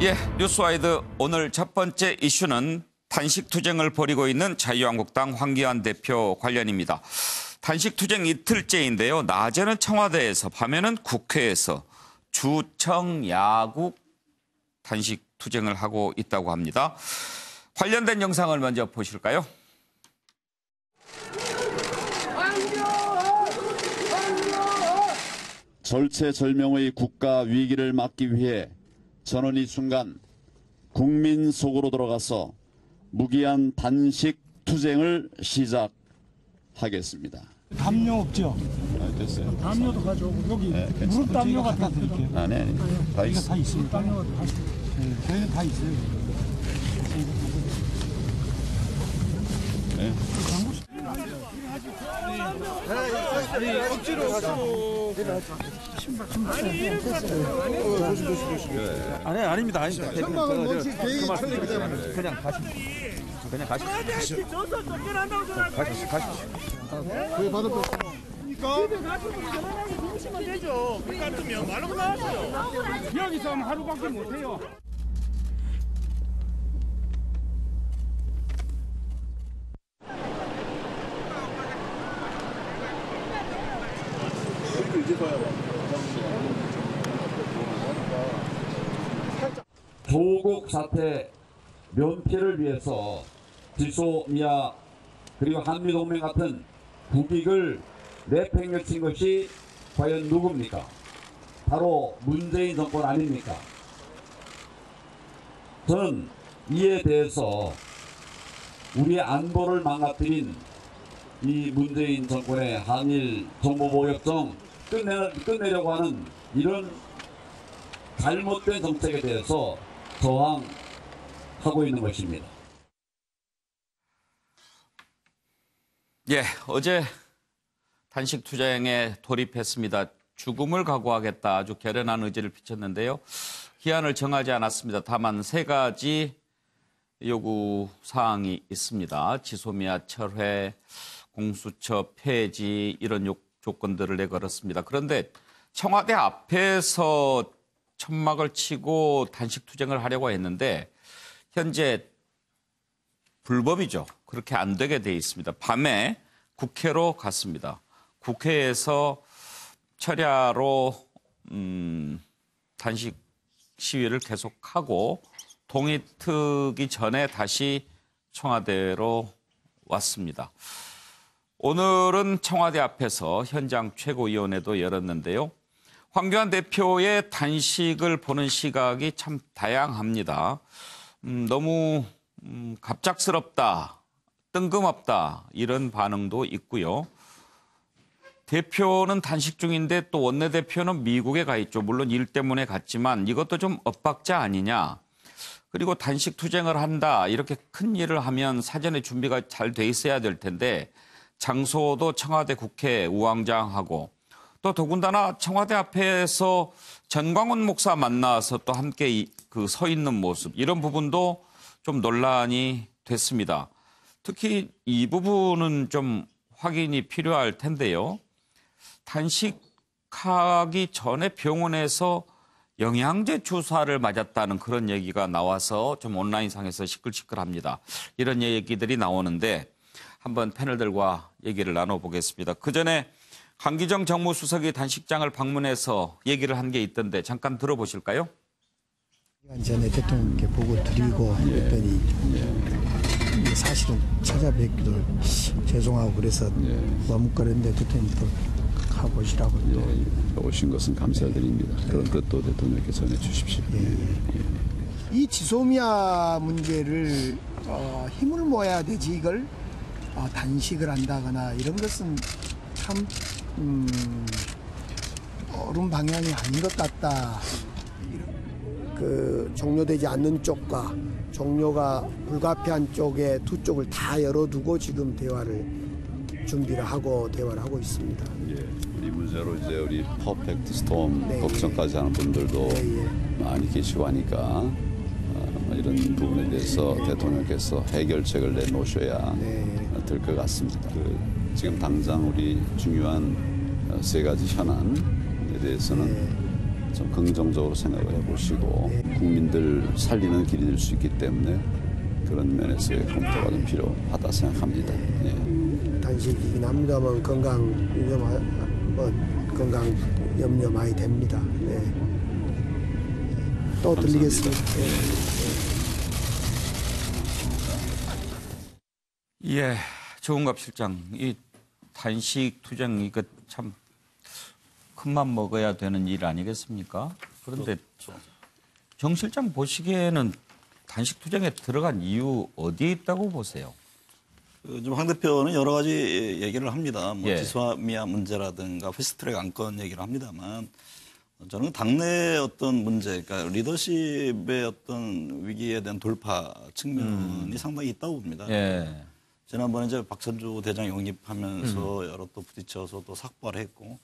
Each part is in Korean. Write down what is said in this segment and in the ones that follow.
예, 뉴스와이드 오늘 첫 번째 이슈는 단식투쟁을 벌이고 있는 자유한국당 황교안 대표 관련입니다. 단식투쟁 이틀째인데요. 낮에는 청와대에서, 밤에는 국회에서 주청 야국 단식투쟁을 하고 있다고 합니다. 관련된 영상을 먼저 보실까요? 절체절명의 국가 위기를 막기 위해 저는 이 순간 국민 속으로 들어가서 무기한 단식 투쟁을 시작하겠습니다. 담요 없죠? 됐어요. 담요도 가져오고 여기 무릎 담요 갖다 드릴게요. 아니 다 이거 있어. 다 있습니다. 담요가 다 있어요. 네, 저희는 다 있어요. 네. 억지로 아닙니다. 천막은 뭔지 계획이 틀리거든요. 그냥 가시죠. 왜 받을 거 집에 가서 전화하고 부르시면 되죠. 그 같으면 말하고 나왔어요. 여기서 하루밖에 못해요. 조국 사태 면피를 위해서 지소미아 그리고 한미동맹 같은 국익을 내팽개친 것이 과연 누굽니까? 바로 문재인 정권 아닙니까? 저는 이에 대해서 우리의 안보를 망가뜨린 이 문재인 정권의 한일 정보보호협정 끝내려고 하는 이런 잘못된 정책에 대해서 저항하고 있는 것입니다. 예, 어제 단식투쟁에 돌입했습니다. 죽음을 각오하겠다 아주 결연한 의지를 비쳤는데요. 기한을 정하지 않았습니다. 다만 세 가지 요구 사항이 있습니다. 지소미아 철회, 공수처 폐지 이런 조건들을 내걸었습니다. 그런데 청와대 앞에서 천막을 치고 단식투쟁을 하려고 했는데 현재 불법이죠. 그렇게 안 되게 돼 있습니다. 밤에 국회로 갔습니다. 국회에서 철야로 단식 시위를 계속하고 동이 트기 전에 다시 청와대로 왔습니다. 오늘은 청와대 앞에서 현장 최고위원회도 열었는데요. 황교안 대표의 단식을 보는 시각이 참 다양합니다. 너무 갑작스럽다, 뜬금없다 이런 반응도 있고요. 대표는 단식 중인데 또 원내대표는 미국에 가 있죠. 물론 일 때문에 갔지만 이것도 좀 엇박자 아니냐. 그리고 단식 투쟁을 한다. 이렇게 큰 일을 하면 사전에 준비가 잘 돼 있어야 될 텐데 장소도 청와대 국회 우왕좌왕하고 또 더군다나 청와대 앞에서 전광훈 목사 만나서 또 함께 서 있는 모습 이런 부분도 좀 논란이 됐습니다. 특히 이 부분은 좀 확인이 필요할 텐데요. 단식하기 전에 병원에서 영양제 주사를 맞았다는 그런 얘기가 나와서 좀 온라인상에서 시끌시끌합니다. 이런 얘기들이 나오는데 한번 패널들과 얘기를 나눠보겠습니다. 그전에 강기정 정무수석이 단식장을 방문해서 얘기를 한 게 있던데 잠깐 들어보실까요? 시간 전에 대통령께 보고 드리고 했더니 사실은 찾아뵙기도 죄송하고 그래서 머뭇거렸는데 대통령도 가보시라고 또 오신 것은 감사드립니다. 그런 것도 대통령께 전해주십시오. 이 지소미아 문제를 힘을 모아야 되지 이걸 단식을 한다거나 이런 것은 참 옳은 방향이 아닌 것 같다. 그 종료되지 않는 쪽과 종료가 불가피한 쪽에 두 쪽을 다 열어두고 지금 준비를 하고 대화를 하고 있습니다. 이 문제로 이제 우리 퍼펙트 스톰 걱정까지 하는 분들도 많이 계시고 하니까 이런 부분에 대해서 대통령께서 해결책을 내놓으셔야 될 것 같습니다. 지금 당장 우리 중요한 세 가지 현안에 대해서는 좀 긍정적으로 생각을 해보시고 국민들 살리는 길이 될 수 있기 때문에 그런 면에서의 검토가 좀 필요하다 생각합니다. 예. 단식이긴 합니다만 건강 염려 많이 됩니다. 네. 또 들리겠습니다. 예, 조은갑 실장, 이 단식 투쟁 이거 참 큰맘 먹어야 되는 일 아니겠습니까? 그런데 정 실장 보시기에는 단식 투쟁에 들어간 이유 어디에 있다고 보세요? 지금 황 대표는 여러 가지 얘기를 합니다. 뭐 예. 지소미아 문제라든가 패스트트랙 안건 얘기를 합니다만 저는 당내 어떤 문제, 그러니까 리더십의 어떤 위기에 대한 돌파 측면이 상당히 있다고 봅니다. 예. 지난번에 이제 박선주 대장 영입하면서 여러 또 부딪혀서 또 삭발을 했고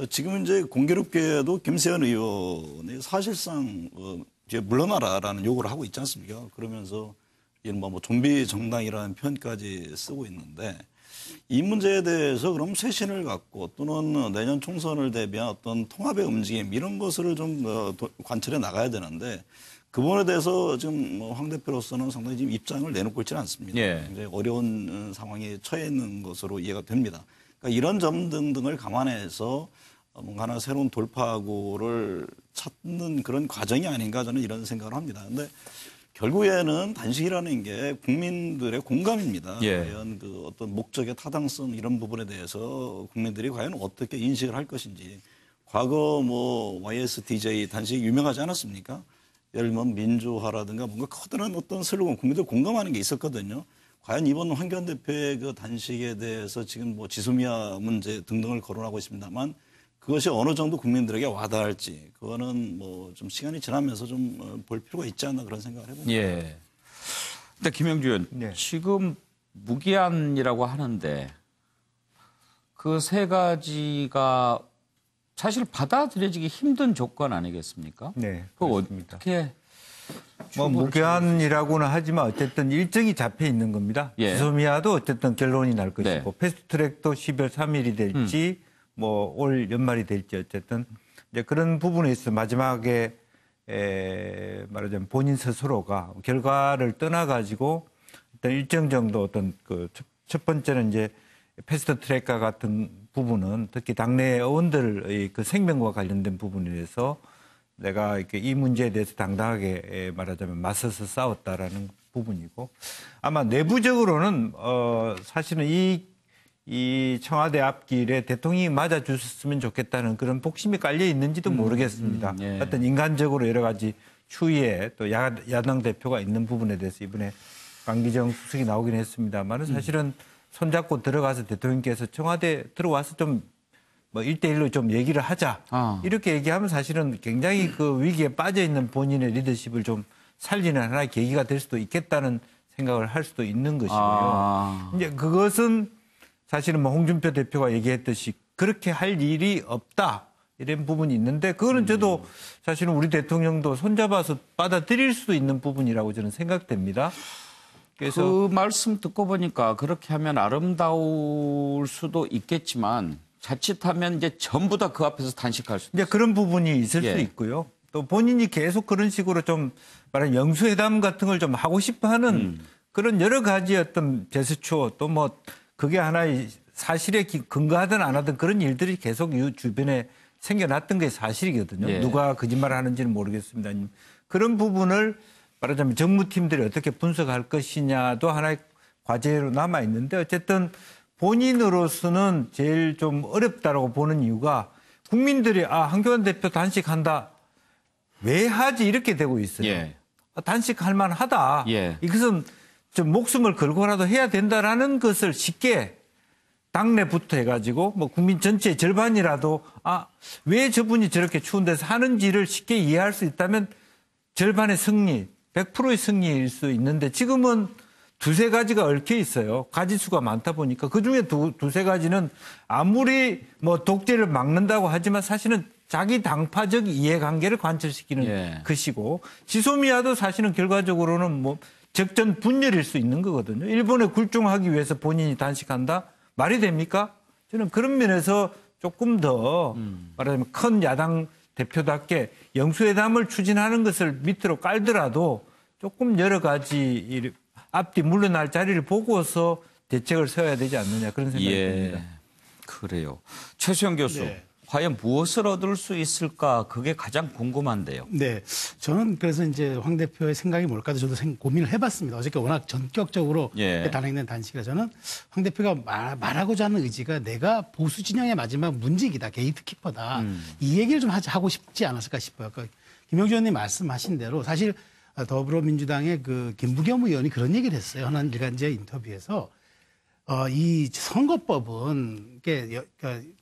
지금 이제 공교롭게도 김세현 의원이 사실상 이제 물러나라라는 요구를 하고 있지 않습니까? 그러면서 이른바 뭐 좀비 정당이라는 표현까지 쓰고 있는데 이 문제에 대해서 그럼 쇄신을 갖고 또는 내년 총선을 대비한 어떤 통합의 움직임 이런 것을 좀 관철해 나가야 되는데 그 부분에 대해서 지금 황 대표로서는 상당히 지금 입장을 내놓고 있지는 않습니다. 예. 굉장히 어려운 상황에 처해 있는 것으로 이해가 됩니다. 그러니까 이런 점 등등을 감안해서 뭔가 하나 새로운 돌파구를 찾는 그런 과정이 아닌가 저는 이런 생각을 합니다. 그런데 결국에는 단식이라는 게 국민들의 공감입니다. 예. 과연 그 어떤 목적의 타당성 이런 부분에 대해서 국민들이 과연 어떻게 인식을 할 것인지. 과거 뭐 YSDJ 단식이 유명하지 않았습니까? 예를 들면 민주화라든가 뭔가 커다란 어떤 슬로건 국민들 공감하는 게 있었거든요. 과연 이번 황교안 대표의 그 단식에 대해서 지금 뭐 지소미아 문제 등등을 거론하고 있습니다만 그것이 어느 정도 국민들에게 와닿을지 그거는 뭐 좀 시간이 지나면서 좀 볼 필요가 있지 않나 그런 생각을 해봅니다. 예. 근데 김영주 의원, 네. 지금 무기한이라고 하는데 그 세 가지가 사실 받아들여지기 힘든 조건 아니겠습니까? 네, 그거 그렇습니다. 어떻게 뭐 무기한이라고는 하지만 어쨌든 일정이 잡혀 있는 겁니다. 예. 지소미아도 어쨌든 결론이 날 것이고 네. 패스트트랙도 12월 3일이 될지 뭐 올 연말이 될지 어쨌든 이제 그런 부분에 있어 마지막에 말하자면 본인 스스로가 결과를 떠나가지고 일단 일정 정도 어떤 그 첫 번째는 이제 패스트트랙과 같은 부분은 특히 당내 의원들의 그 생명과 관련된 부분에 대해서 내가 이렇게 이 문제에 대해서 당당하게 말하자면 맞서서 싸웠다라는 부분이고 아마 내부적으로는 사실은 이 청와대 앞길에 대통령이 맞아주셨으면 좋겠다는 그런 복심이 깔려 있는지도 모르겠습니다. 예. 어떤 인간적으로 여러 가지 추이에 또 야당 대표가 있는 부분에 대해서 이번에 강기정 수석이 나오긴 했습니다만은 사실은 손잡고 들어가서 대통령께서 청와대 들어와서 좀 뭐 1대1로 좀 얘기를 하자. 이렇게 얘기하면 사실은 굉장히 그 위기에 빠져 있는 본인의 리더십을 좀 살리는 하나의 계기가 될 수도 있겠다는 생각을 할 수도 있는 것이고요. 이제 그것은 사실은 뭐 홍준표 대표가 얘기했듯이 그렇게 할 일이 없다. 이런 부분이 있는데 그거는 저도 사실은 우리 대통령도 손잡아서 받아들일 수도 있는 부분이라고 저는 생각됩니다. 그래서 그 말씀 듣고 보니까 그렇게 하면 아름다울 수도 있겠지만 자칫하면 이제 전부 다 그 앞에서 단식할 수 이제 그런 부분이 있을 예. 수 있고요. 또 본인이 계속 그런 식으로 좀 말하는 영수회담 같은 걸 좀 하고 싶어 하는 그런 여러 가지 어떤 제스처 또 뭐 그게 하나의 사실에 근거하든 안 하든 그런 일들이 계속 주변에 생겨났던 게 사실이거든요. 예. 누가 거짓말을 하는지는 모르겠습니다. 그런 부분을 말하자면 정무팀들이 어떻게 분석할 것이냐도 하나의 과제로 남아 있는데 어쨌든 본인으로서는 제일 좀 어렵다라고 보는 이유가 국민들이 황교안 대표 단식한다. 왜 하지? 이렇게 되고 있어요. 예. 단식할 만하다. 예. 이것은 좀 목숨을 걸고라도 해야 된다라는 것을 쉽게 당내부터 해가지고 뭐 국민 전체의 절반이라도 왜 저분이 저렇게 추운 데서 하는지를 쉽게 이해할 수 있다면 절반의 승리, 100%의 승리일 수 있는데 지금은 두세 가지가 얽혀 있어요. 가지수가 많다 보니까 그중에 두세 가지는 아무리 뭐 독재를 막는다고 하지만 사실은 자기 당파적 이해관계를 관철시키는 예. 것이고 지소미아도 사실은 결과적으로는 뭐 적전 분열일 수 있는 거거든요. 일본에 굴종하기 위해서 본인이 단식한다? 말이 됩니까? 저는 그런 면에서 조금 더 말하자면 큰 야당 대표답게 영수회담을 추진하는 것을 밑으로 깔더라도 조금 여러 가지 앞뒤 물러날 자리를 보고서 대책을 세워야 되지 않느냐 그런 생각이 듭니다. 그래요. 최수영 교수, 네. 과연 무엇을 얻을 수 있을까? 그게 가장 궁금한데요. 네. 저는 그래서 이제 황 대표의 생각이 뭘까도 저도 고민을 해봤습니다. 어저께 워낙 전격적으로 단행된 단식이라 저는 황 대표가 말하고자 하는 의지가 내가 보수 진영의 마지막 문지기다, 게이트키퍼다. 이 얘기를 좀 하고 싶지 않았을까 싶어요. 그러니까 김영주 의원님 말씀하신 대로 사실 더불어민주당의 그 김부겸 의원이 그런 얘기를 했어요. 하나는 일간지의 인터뷰에서 이 선거법은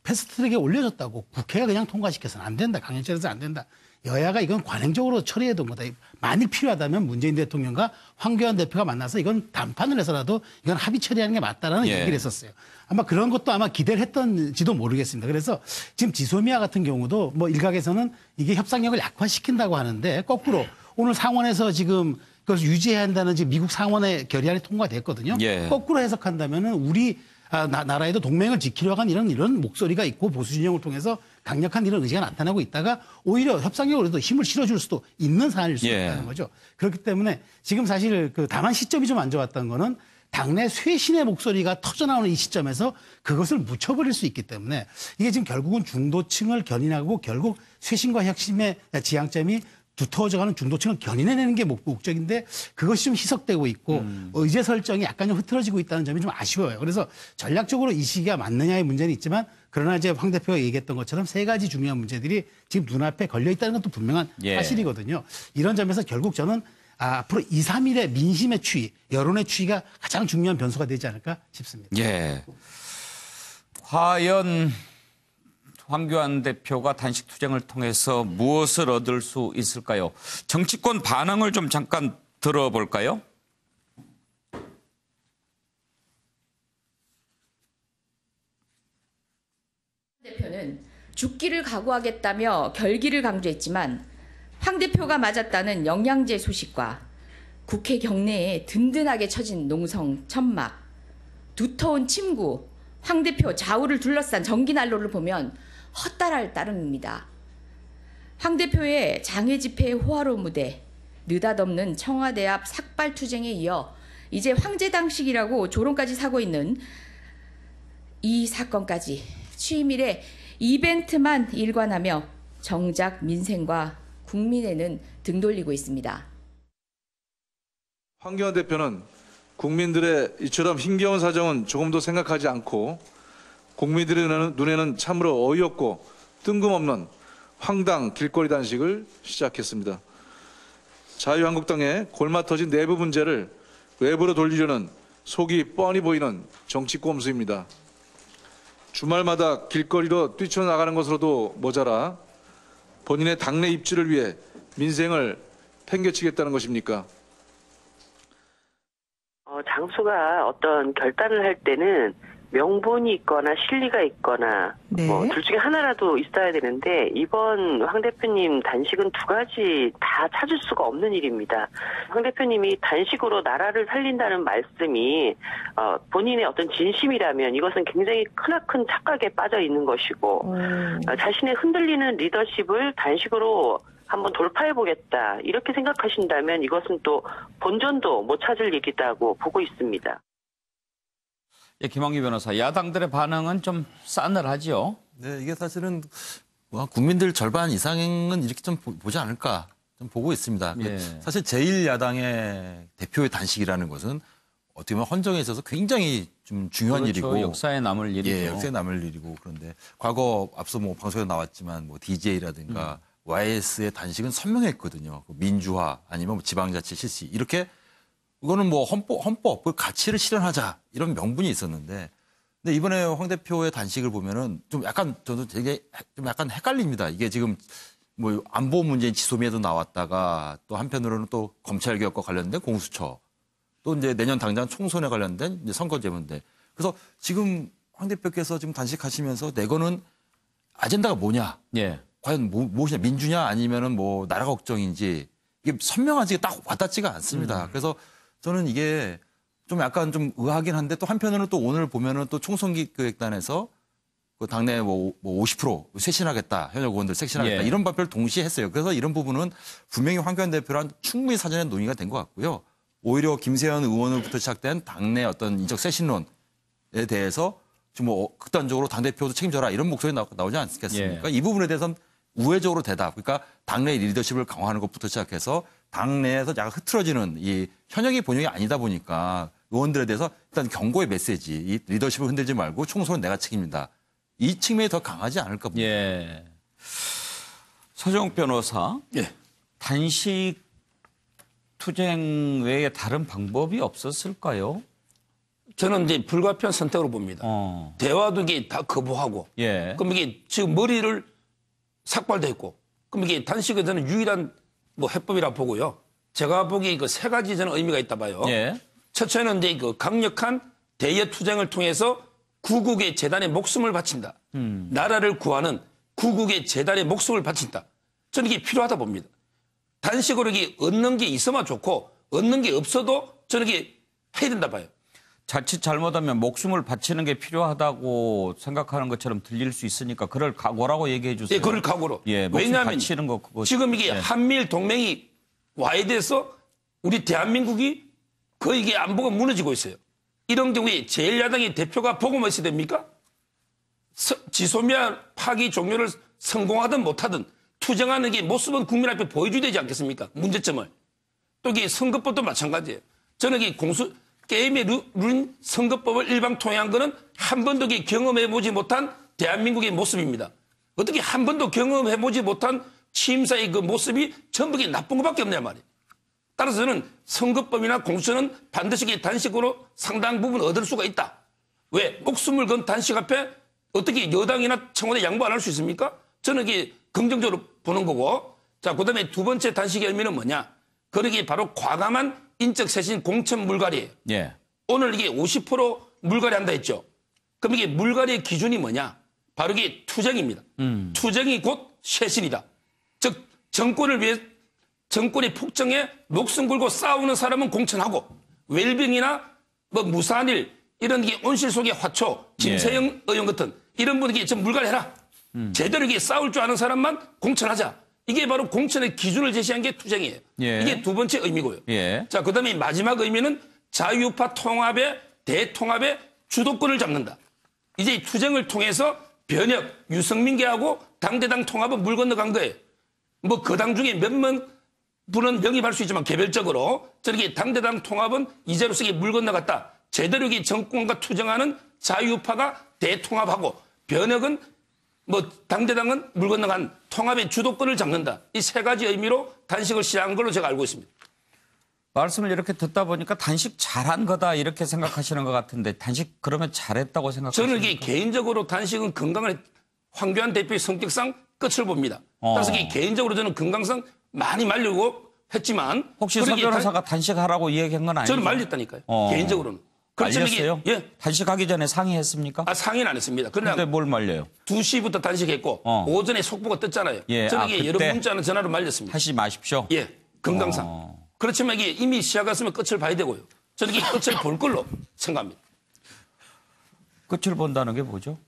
패스트트랙에 올려졌다고 국회가 그냥 통과시켜서는 안 된다. 강행처리해서 안 된다. 여야가 이건 관행적으로 처리해둔 거다. 만일 필요하다면 문재인 대통령과 황교안 대표가 만나서 이건 담판을 해서라도 이건 합의 처리하는 게 맞다라는 얘기를 했었어요. 아마 그런 것도 아마 기대를 했던지도 모르겠습니다. 그래서 지금 지소미아 같은 경우도 뭐 일각에서는 이게 협상력을 약화시킨다고 하는데 거꾸로 오늘 상원에서 지금 그것을 유지해야 한다는 지금 미국 상원의 결의안이 통과됐거든요. 거꾸로 해석한다면은 우리 나라에도 동맹을 지키려고 한 이런 목소리가 있고 보수 진영을 통해서 강력한 이런 의지가 나타나고 있다가 오히려 협상력으로도 힘을 실어줄 수도 있는 사안일 수 있다는 거죠. 그렇기 때문에 지금 사실 다만 시점이 좀 안 좋았던 거는 당내 쇄신의 목소리가 터져나오는 이 시점에서 그것을 묻혀버릴 수 있기 때문에 이게 지금 결국은 중도층을 견인하고 결국 쇄신과 혁신의 지향점이 두터워져가는 중도층을 견인해내는 게 목적인데 그것이 좀 희석되고 있고 의제 설정이 약간 좀 흐트러지고 있다는 점이 좀 아쉬워요. 그래서 전략적으로 이 시기가 맞느냐의 문제는 있지만 그러나 이제 황 대표가 얘기했던 것처럼 세 가지 중요한 문제들이 지금 눈앞에 걸려 있다는 것도 분명한 사실이거든요. 이런 점에서 결국 저는 앞으로 2, 3일의 민심의 추이, 여론의 추이가 가장 중요한 변수가 되지 않을까 싶습니다. 과연 황교안 대표가 단식 투쟁을 통해서 무엇을 얻을 수 있을까요? 정치권 반응을 좀 잠깐 들어볼까요? 대표는 죽기를 각오하겠다며 결기를 강조했지만 황 대표가 맞았다는 영양제 소식과 국회 경내에 든든하게 쳐진 농성 천막, 두터운 침구, 황 대표 좌우를 둘러싼 전기난로를 보면 헛달할 따름입니다. 황 대표의 장외 집회의 호화로운 무대, 느닷없는 청와대 앞 삭발투쟁에 이어 이제 황제당식이라고 조롱까지 사고 있는 이 사건까지 취임일에 이벤트만 일관하며 정작 민생과 국민에는 등 돌리고 있습니다. 황교안 대표는 국민들의 이처럼 힘겨운 사정은 조금도 생각하지 않고 국민들의 눈에는 참으로 어이없고 뜬금없는 황당 길거리 단식을 시작했습니다. 자유한국당의 골마 터진 내부 문제를 외부로 돌리려는 속이 뻔히 보이는 정치 꼼수입니다. 주말마다 길거리로 뛰쳐나가는 것으로도 모자라 본인의 당내 입지를 위해 민생을 팽개치겠다는 것입니까? 장소가 어떤 결단을 할 때는 명분이 있거나 실리가 있거나 뭐 둘 중에 하나라도 있어야 되는데 이번 황 대표님 단식은 두 가지 다 찾을 수가 없는 일입니다. 황 대표님이 단식으로 나라를 살린다는 말씀이 본인의 어떤 진심이라면 이것은 굉장히 크나큰 착각에 빠져 있는 것이고 자신의 흔들리는 리더십을 단식으로 한번 돌파해보겠다 이렇게 생각하신다면 이것은 또 본전도 못 찾을 일이라고 보고 있습니다. 김학규 변호사, 야당들의 반응은 좀 싸늘하지요? 네, 이게 사실은 국민들 절반 이상은 이렇게 좀 보지 않을까 좀 보고 있습니다. 사실 제1야당의 대표의 단식이라는 것은 어떻게 보면 헌정에 있어서 굉장히 좀 중요한 일이고 역사에 남을 일이죠. 역사에 남을 일이고 그런데 과거 앞서 뭐 방송에 나왔지만 뭐 DJ라든가 YS의 단식은 선명했거든요. 민주화 아니면 지방자치 실시 이렇게 이거는 뭐 헌법 그 가치를 실현하자 이런 명분이 있었는데 근데 이번에 황 대표의 단식을 보면은 좀 약간 저도 되게 좀 약간 헷갈립니다. 이게 지금 뭐 안보 문제인 지소미아도 나왔다가 또 한편으로는 또 검찰 개혁과 관련된 공수처 또 이제 내년 당장 총선에 관련된 이제 선거제문제 그래서 지금 황 대표께서 지금 단식하시면서 내거는 아젠다가 뭐냐? 과연 무엇이냐? 민주냐 아니면은 뭐 나라 걱정인지 이게 선명하지 딱 와닿지가 않습니다. 그래서 저는 이게 좀 약간 좀 의아하긴 한데 또 한편으로는 또 오늘 보면은 또 총선기획단에서 그 당내 뭐 50% 쇄신하겠다, 현역 의원들 쇄신하겠다 이런 발표를 동시에 했어요. 그래서 이런 부분은 분명히 황교안 대표랑 충분히 사전에 논의가 된 것 같고요. 오히려 김세현 의원으로부터 시작된 당내 어떤 인적 쇄신론에 대해서 좀 뭐 극단적으로 당 대표도 책임져라 이런 목소리 나오지 않겠습니까? 이 부분에 대해서는 우회적으로 대답, 그러니까 당내 리더십을 강화하는 것부터 시작해서 당내에서 약간 흐트러지는 이 현역이 본영이 아니다 보니까 의원들에 대해서 일단 경고의 메시지, 이 리더십을 흔들지 말고 총선은 내가 책임진다. 이 측면이 더 강하지 않을까 봅니다. 예. 서정욱 변호사, 단식 투쟁 외에 다른 방법이 없었을까요? 저는 이제 불가피한 선택으로 봅니다. 대화도 이게 다 거부하고, 그럼 이게 지금 머리를 삭발됐고, 그럼 이게 단식은 저는 유일한 뭐 해법이라 보고요. 제가 보기 그 세 가지 저는 의미가 있다 봐요. 첫째는 이제 그 강력한 대여 투쟁을 통해서 구국의 재단에 목숨을 바친다. 나라를 구하는 구국의 재단에 목숨을 바친다. 저는 이게 필요하다 봅니다. 단식으로 이게 얻는 게 있어만 좋고 얻는 게 없어도 저는 이게 해야 된다 봐요. 자칫 잘못하면 목숨을 바치는 게 필요하다고 생각하는 것처럼 들릴 수 있으니까 그럴 각오라고 얘기해 주세요. 예, 그럴 각오로. 예, 목숨 왜냐하면 바치는 거 그거 지금 이게 한미일 동맹이 와야 돼서 우리 대한민국이 거의 이게 안보가 무너지고 있어요. 이런 경우에 제1야당의 대표가 보고만 있어야 됩니까? 지소미아 파기 종료를 성공하든 못하든 투쟁하는 게 모습은 국민 앞에 보여줘야 되지 않겠습니까? 문제점을. 또 이게 선거법도 마찬가지예요. 저는 이 게임의 룰인 선거법을 일방 통행한 거는 한 번도 경험해보지 못한 대한민국의 모습입니다. 어떻게 한 번도 경험해보지 못한 취임사의 그 모습이 전부 나쁜 것밖에 없냐 말이에요. 따라서 저는 선거법이나 공수처는 반드시 단식으로 상당 부분 얻을 수가 있다. 왜? 목숨을 건 단식 앞에 어떻게 여당이나 청와대 양보 안 할 수 있습니까? 저는 이게 긍정적으로 보는 거고. 자, 그 다음에 두 번째 단식의 의미는 뭐냐? 그러기 바로 과감한 인적 쇄신 공천 물갈이에요. 오늘 이게 50% 물갈이 한다 했죠. 그럼 이게 물갈이의 기준이 뭐냐? 바로 이게 투쟁입니다. 투쟁이 곧 쇄신이다. 즉 정권을 위해 정권의 폭정에 목숨 걸고 싸우는 사람은 공천하고 웰빙이나 뭐 무사한일 이런 게 온실 속의 화초, 김세영 의원 같은 이런 분에게 좀 물갈이해라. 제대로 이게 싸울 줄 아는 사람만 공천하자. 이게 바로 공천의 기준을 제시한 게 투쟁이에요. 이게 두 번째 의미고요. 자, 그다음에 마지막 의미는 자유우파 통합의 대통합의 주도권을 잡는다. 이제 투쟁을 통해서 변혁, 유승민계하고 당대당 통합은 물 건너간 거예요. 뭐 그 당 중에 몇몇 분은 영입할 수 있지만 개별적으로 저렇게 당대당 통합은 이제로서 물 건너갔다. 제대로 정권과 투쟁하는 자유우파가 대통합하고 변혁은 뭐 당대당은 물 건너간 통합의 주도권을 잡는다. 이 세 가지 의미로 단식을 시작한 걸로 제가 알고 있습니다. 말씀을 이렇게 듣다 보니까 단식 잘한 거다 이렇게 생각하시는 것 같은데 단식 그러면 잘했다고 생각하십니까? 저는 이게 개인적으로 단식은 건강을 황교안 대표의 성격상 끝을 봅니다. 따라서 이게 개인적으로 저는 건강상 많이 말리고 했지만 혹시 서 변호사가 단식하라고 얘기한 건 아니죠? 저는 말렸다니까요. 개인적으로는. 말렸어요? 단식하기 전에 상의했습니까? 상의는 안 했습니다. 그런데 뭘 말려요? 2시부터 단식했고 오전에 속보가 떴잖아요. 저는 이게 여러 문자는 전화로 말렸습니다. 하지 마십시오. 건강상. 그렇지만 이게 이미 시작했으면 끝을 봐야 되고요. 저는 이게 끝을 볼 걸로 생각합니다. 끝을 본다는 게 뭐죠?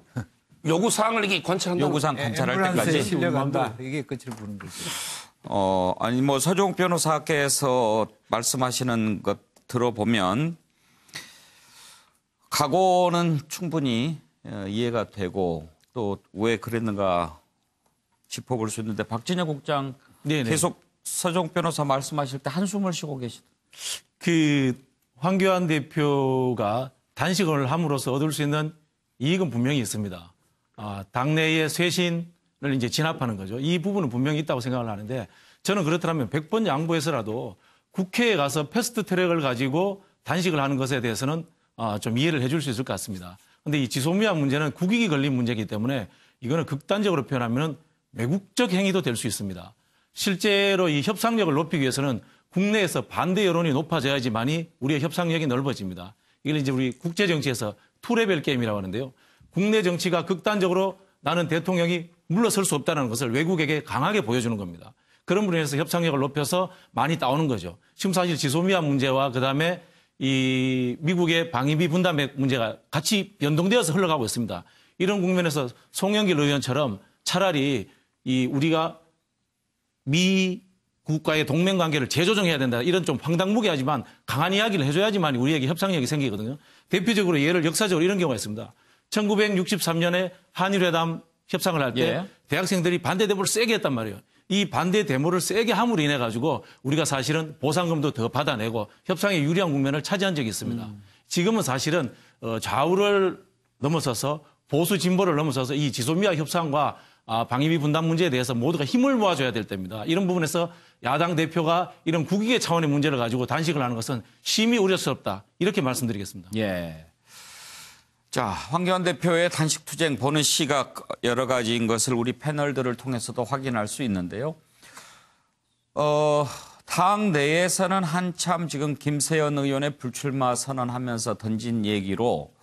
요구사항을 이게 관찰한다. 요구사항 관찰할 때까지. 실려간다. 이게 끝을 보는 거죠. 아니 뭐 서정욱 변호사께서 말씀하시는 것 들어보면 각오는 충분히 이해가 되고 또 왜 그랬는가 짚어볼 수 있는데 박진영 국장 계속 서정욱 변호사 말씀하실 때 한숨을 쉬고 계시다. 그 황교안 대표가 단식을 함으로써 얻을 수 있는 이익은 분명히 있습니다. 당내의 쇄신을 이제 진압하는 거죠. 이 부분은 분명히 있다고 생각을 하는데 저는 그렇다면 100번 양보해서라도 국회에 가서 패스트 트랙을 가지고 단식을 하는 것에 대해서는 좀 이해를 해줄 수 있을 것 같습니다. 그런데 이 지소미아 문제는 국익이 걸린 문제이기 때문에 이거는 극단적으로 표현하면 매국적 행위도 될 수 있습니다. 실제로 이 협상력을 높이기 위해서는 국내에서 반대 여론이 높아져야지만이 우리의 협상력이 넓어집니다. 이걸 이제 우리 국제정치에서 투레벨 게임이라고 하는데요. 국내 정치가 극단적으로 나는 대통령이 물러설 수 없다는 것을 외국에게 강하게 보여주는 겁니다. 그런 부분에서 협상력을 높여서 많이 따오는 거죠. 지금 사실 지소미아 문제와 그다음에 이 미국의 방위비 분담의 문제가 같이 연동되어서 흘러가고 있습니다. 이런 국면에서 송영길 의원처럼 차라리 우리가 미 국가의 동맹 관계를 재조정해야 된다. 이런 좀 황당무계하지만 강한 이야기를 해줘야지만 우리에게 협상력이 생기거든요. 대표적으로 예를 역사적으로 이런 경우가 있습니다. 1963년에 한일회담 협상을 할 때 대학생들이 반대 데모를 세게 했단 말이에요. 이 반대 데모를 세게 함으로 인해 가지고 우리가 사실은 보상금도 더 받아내고 협상에 유리한 국면을 차지한 적이 있습니다. 지금은 사실은 좌우를 넘어서서 보수 진보를 넘어서서 이 지소미아 협상과 방위비 분담 문제에 대해서 모두가 힘을 모아줘야 될 때입니다. 이런 부분에서 야당 대표가 이런 국익의 차원의 문제를 가지고 단식을 하는 것은 심히 우려스럽다. 이렇게 말씀드리겠습니다. 예. 자, 황교안 대표의 단식 투쟁 보는 시각 여러 가지인 것을 우리 패널들을 통해서도 확인할 수 있는데요. 당 내에서는 한참 지금 김세연 의원의 불출마 선언하면서 던진 얘기로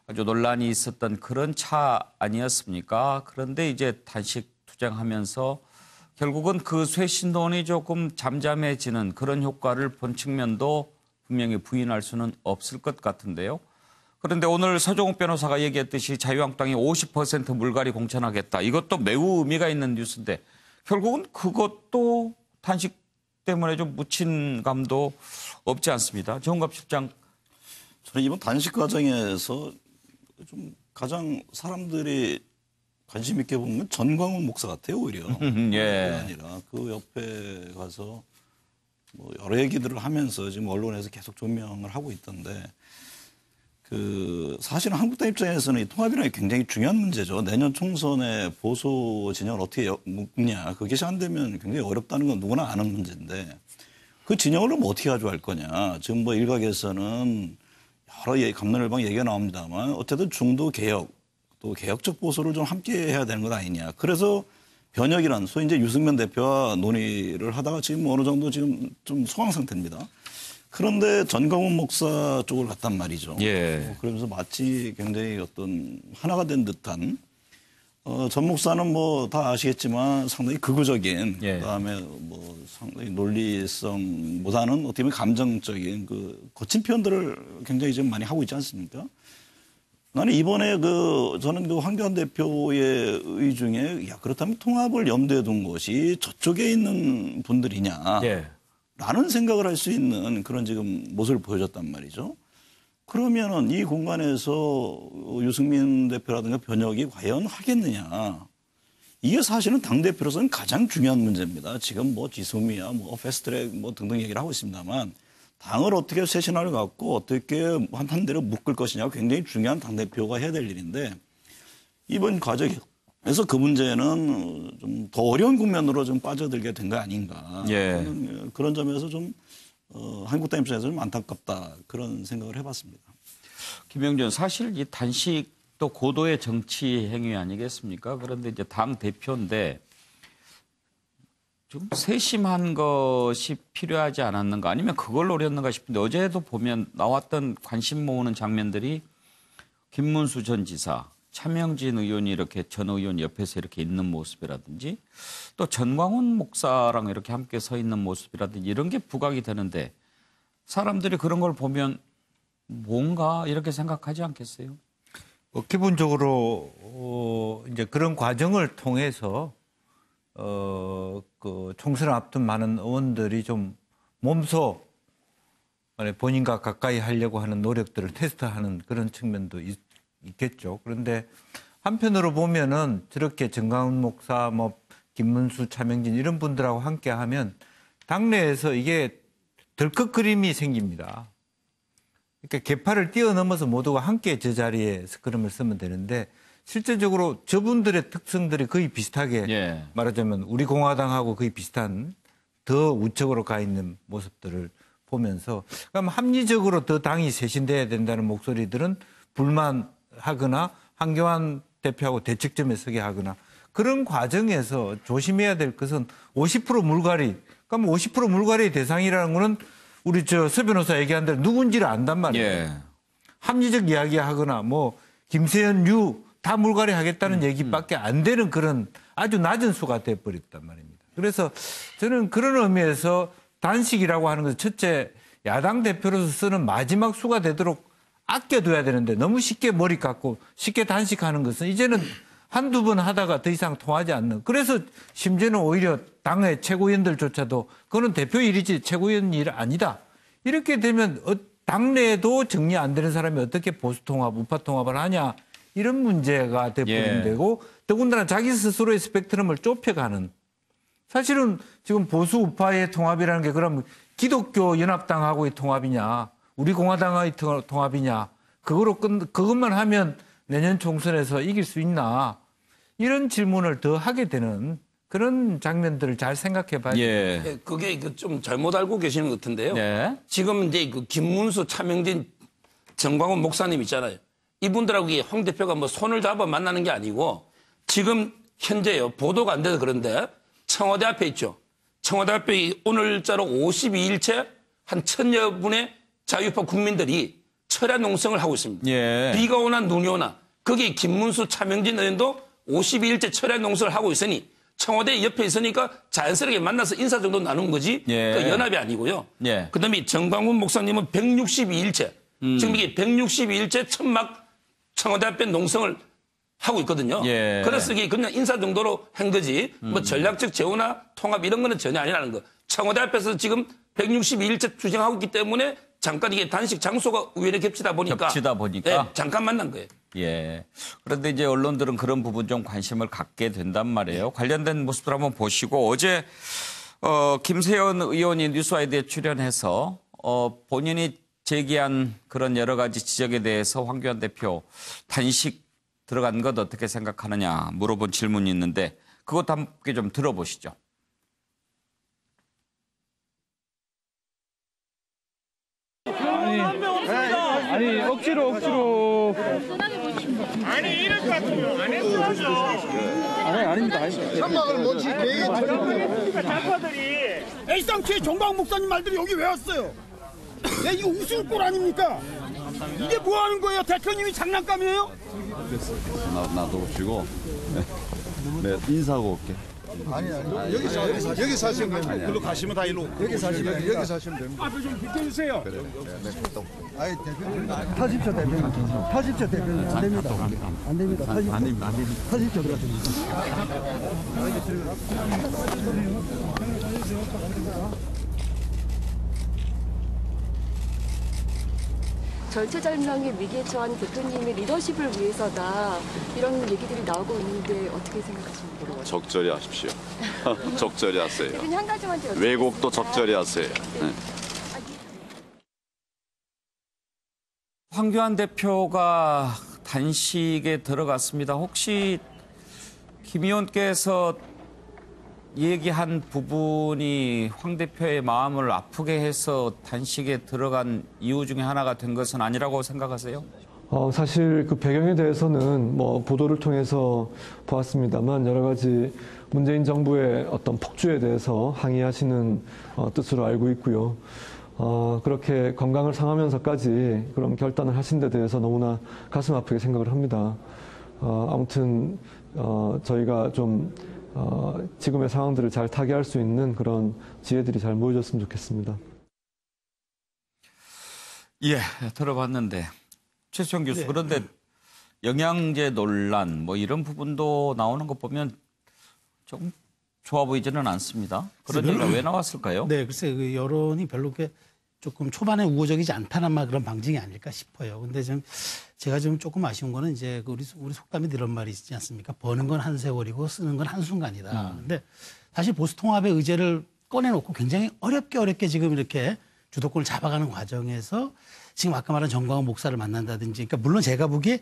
아주 논란이 있었던 그런 차 아니었습니까? 그런데 이제 단식 투쟁하면서 결국은 그 쇄신론이 조금 잠잠해지는 그런 효과를 본 측면도 분명히 부인할 수는 없을 것 같은데요. 그런데 오늘 서종욱 변호사가 얘기했듯이 자유한국당이 50% 물갈이 공천하겠다. 이것도 매우 의미가 있는 뉴스인데 결국은 그것도 단식 때문에 좀 묻힌 감도 없지 않습니다. 정갑 실장. 저는 이번 단식 과정에서 좀 가장 사람들이 관심 있게 보는 건 전광훈 목사 같아요, 오히려. 그게 아니라 그 옆에 가서 뭐 여러 얘기들을 하면서 지금 언론에서 계속 조명을 하고 있던데 사실은 한국당 입장에서는 이 통합이라는 게 굉장히 중요한 문제죠. 내년 총선에 보수 진영을 어떻게 묶냐. 그게 안 되면 굉장히 어렵다는 건 누구나 아는 문제인데 그 진영을 그럼 어떻게 가져갈 거냐. 지금 뭐 일각에서는 여러 갑론을방 얘기가 나옵니다만 어쨌든 중도 개혁 또 개혁적 보수를 좀 함께 해야 되는 것 아니냐. 그래서 변혁이란 소위 이제 유승민 대표와 논의를 하다가 지금 어느 정도 지금 좀 소강 상태입니다. 그런데 전광훈 목사 쪽을 갔단 말이죠. 그러면서 마치 굉장히 어떤 하나가 된 듯한 전 목사는 뭐 다 아시겠지만 상당히 극우적인 그다음에 뭐 상당히 논리성보다는 어떻게 보면 감정적인 그 거친 표현들을 굉장히 지금 많이 하고 있지 않습니까? 나는 이번에 저는 그 황교안 대표의 의 중에 야 그렇다면 통합을 염두에 둔 것이 저쪽에 있는 분들이냐. 라는 생각을 할 수 있는 그런 지금 모습을 보여줬단 말이죠. 그러면은 이 공간에서 유승민 대표라든가 변혁이 과연 하겠느냐. 이게 사실은 당대표로서는 가장 중요한 문제입니다. 지금 뭐 지소미아, 뭐 패스트트랙 뭐 등등 얘기를 하고 있습니다만 당을 어떻게 쇄신을 갖고 어떻게 한 대로 묶을 것이냐가 굉장히 중요한 당대표가 해야 될 일인데 이번 과정에서 그 문제는 좀 더 어려운 국면으로 좀 빠져들게 된 거 아닌가. 그런 점에서 좀 한국당 입장에서 좀 안타깝다. 그런 생각을 해봤습니다. 김영준, 사실 이 단식도 고도의 정치 행위 아니겠습니까? 그런데 이제 당 대표인데 좀 세심한 것이 필요하지 않았는가 아니면 그걸 노렸는가 싶은데 어제도 보면 나왔던 관심 모으는 장면들이 김문수 전 지사, 차명진 의원이 이렇게 전 의원 옆에서 이렇게 있는 모습이라든지 또 전광훈 목사랑 이렇게 함께 서 있는 모습이라든지 이런 게 부각이 되는데 사람들이 그런 걸 보면 뭔가 이렇게 생각하지 않겠어요? 기본적으로 이제 그런 과정을 통해서 그 총선을 앞둔 많은 의원들이 좀 몸소 본인과 가까이 하려고 하는 노력들을 테스트하는 그런 측면도 있겠죠. 그런데 한편으로 보면은 저렇게 전광훈 목사, 뭐 김문수, 차명진 이런 분들하고 함께 하면 당내에서 이게 덜컥그림이 생깁니다. 그러니까 계파를 뛰어넘어서 모두가 함께 저 자리에 스크럼을 쓰면 되는데 실제적으로 저분들의 특성들이 거의 비슷하게 말하자면 우리 공화당하고 거의 비슷한 더 우측으로 가 있는 모습들을 보면서 그럼 합리적으로 더 당이 쇄신돼야 된다는 목소리들은 불만하거나 황교안 대표하고 대척점에 서게 하거나 그런 과정에서 조심해야 될 것은 50% 물갈이. 그럼 50% 물갈이 대상이라는 거는 우리 서 변호사 얘기한 대로 누군지를 안단 말이에요. 합리적 이야기하거나 뭐 김세연, 유 다 물갈이 하겠다는 얘기밖에 안 되는 그런 아주 낮은 수가 돼버렸단 말입니다. 그래서 저는 그런 의미에서 단식이라고 하는 것은 첫째 야당 대표로서 쓰는 마지막 수가 되도록 아껴둬야 되는데 너무 쉽게 머리 깎고 쉽게 단식하는 것은 이제는 한두 번 하다가 더 이상 통하지 않는. 그래서 심지어는 오히려 당의 최고위원들조차도 그거는 대표 일이지 최고위원 일 아니다. 이렇게 되면 당내에도 정리 안 되는 사람이 어떻게 보수 통합, 우파 통합을 하냐. 이런 문제가 되버리면 되고 더군다나 자기 스스로의 스펙트럼을 좁혀가는. 사실은 지금 보수 우파의 통합이라는 게 그럼 기독교 연합당하고의 통합이냐, 우리 공화당의 통합이냐, 그것만 하면 내년 총선에서 이길 수 있나, 이런 질문을 더 하게 되는 그런 장면들을 잘 생각해 봐야 돼요. 그게 좀 잘못 알고 계시는 것 같은데요. 지금 이제 그 김문수, 차명진, 정광훈 목사님 있잖아요. 이분들하고 황 대표가 뭐 손을 잡아 만나는 게 아니고 지금 현재요. 보도가 안 돼서 그런데 청와대 앞에 있죠. 청와대 앞에 오늘자로 52일째 한 1000여 분의 자유파 국민들이 철야 농성을 하고 있습니다. 비가 오나 눈이 오나 거기 김문수, 차명진 의원도 52일째 철야 농성을 하고 있으니 청와대 옆에 있으니까 자연스럽게 만나서 인사 정도 나눈 거지 그 연합이 아니고요. 그다음에 정광훈 목사님은 162일째 지금 이게 162일째 천막 청와대 앞에 농성을 하고 있거든요. 그래서 이게 그냥 인사 정도로 한 거지 뭐 전략적 제휴나 통합 이런 거는 전혀 아니라는 거. 청와대 앞에서 지금 162일째 투쟁하고 있기 때문에 잠깐 이게 단식 장소가 우연히 겹치다 보니까 잠깐 만난 거예요. 그런데 이제 언론들은 그런 부분 좀 관심을 갖게 된단 말이에요. 관련된 모습들 한번 보시고 어제 김세연 의원이 뉴스와이드에 출연해서 본인이 제기한 그런 여러 가지 지적에 대해서 황교안 대표 단식 들어간 것 어떻게 생각하느냐 물어본 질문이 있는데 그것도 함께 좀 들어보시죠. 아니 억지로 아니 이럴 것 같으면 안 했어야죠. 아닙니다. 천막을 뭔지 그러니까 좌파들이 A상치의 정광 목사님 말들이 여기 왜 왔어요? 이거 우스갯꼴 아닙니까? 이게 뭐 하는 거예요? 대표님이 장난감이에요? 놔두시고 네, 인사하고 올게. 아니 여기 사시면 됩니다. 글로 가시면 다 일로 여기 사시면 됩니다. 앞에 좀 비켜주세요. 아이 대표님 타십시오 대표님 안 됩니다 타십시오 절체절명의 위기에 처한 대표님의 리더십을 위해서다 이런 얘기들이 나오고 있는데 어떻게 생각하십니까? 적절히 하십시오. 적절히 하세요. 대표님 한 가지만 더 왜곡도 적절히 하세요. 황교안 대표가 단식에 들어갔습니다. 혹시 김 의원께서 얘기한 부분이 황 대표의 마음을 아프게 해서 단식에 들어간 이유 중에 하나가 된 것은 아니라고 생각하세요? 사실 그 배경에 대해서는 뭐 보도를 통해서 보았습니다만 여러 가지 문재인 정부의 어떤 폭주에 대해서 항의하시는 뜻으로 알고 있고요. 그렇게 건강을 상하면서까지 그런 결단을 하신 데 대해서 너무나 가슴 아프게 생각을 합니다. 아무튼 저희가 좀 지금의 상황들을 잘 타개할 수 있는 그런 지혜들이 잘 모여졌으면 좋겠습니다. 들어봤는데 최수영 교수 그런데 영양제 논란 뭐 이런 부분도 나오는 거 보면 좀 좋아 보이지는 않습니다. 그런 얘기가 왜 나왔을까요? 글쎄 그 여론이 별로 그렇게 조금 초반에 우호적이지 않다는 말 그런 방증이 아닐까 싶어요. 근데 좀 제가 좀 조금 아쉬운 거는 이제 우리 속담에 이런 말이 있지 않습니까? 버는 건 한 세월이고 쓰는 건 한 순간이다. 근데 사실 보수 통합의 의제를 꺼내놓고 굉장히 어렵게 지금 이렇게 주도권을 잡아가는 과정에서 지금 아까 말한 정광훈 목사를 만난다든지, 그러니까 물론 제가 보기에